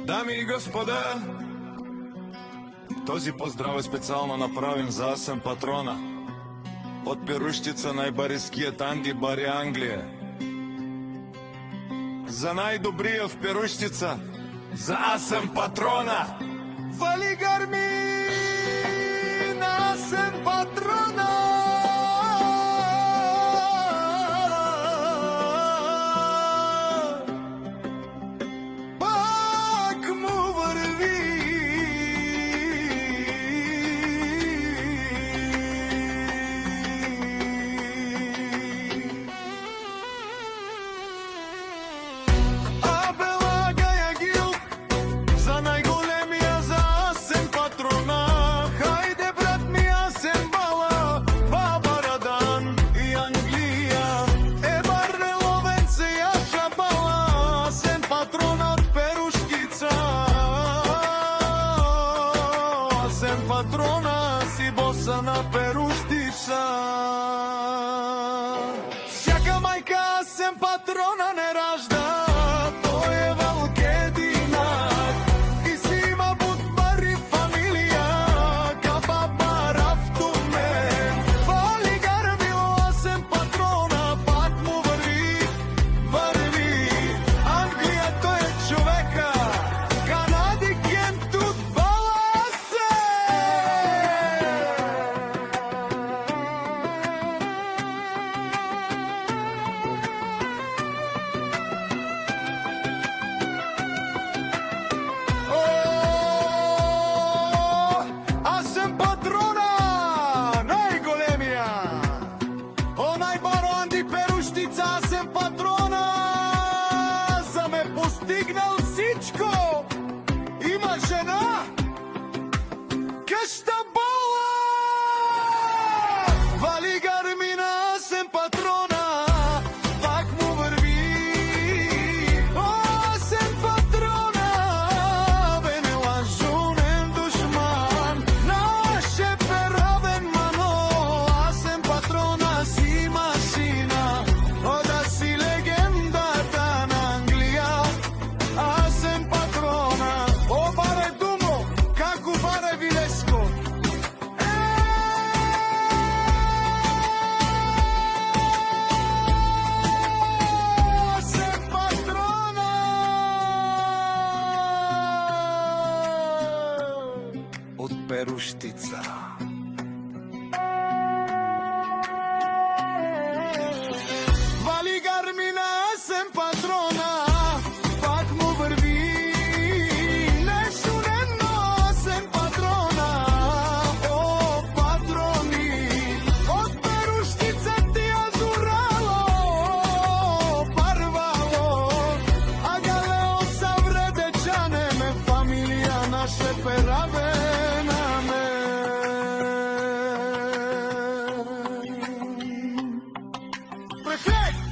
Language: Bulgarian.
Дами и господа, този поздрав е специално направен за Асен Патрона од Перуштица, најбарискиот Анди Бари Англија. За најдобрија в Перуштица, за Асен Патрона. Вали гарми на Асен Патрона. Патрона си боса на Перуштица. Всяка мајка Асен Патрона не ражда, тој е валкединак и си има будбари фамилија, ка баба Рафтумен. Вали гарбило Асен Патрона, пак му врви. Англија тој е човека, Канади кентут Асен Патрона за ме постигнал всичко. Има жена, къща бола. Вали гармина Асен Патрона, пак му върви. Асен Патрона, бе не лажунен душман, наше перавен мано. Асен Патрона си машина, ода си легендата на Англија. Асен Патрона, о баре думо, како баре Вилеско. Асен Патрона од Перуштица. Вали гармина Асен Патрона, пак му върви. Нешунено Асен Патрона, о патрони, од Перуштица ти азурало, парвало, а галео савредечане ме фамилија наше пераве на ме. Префект!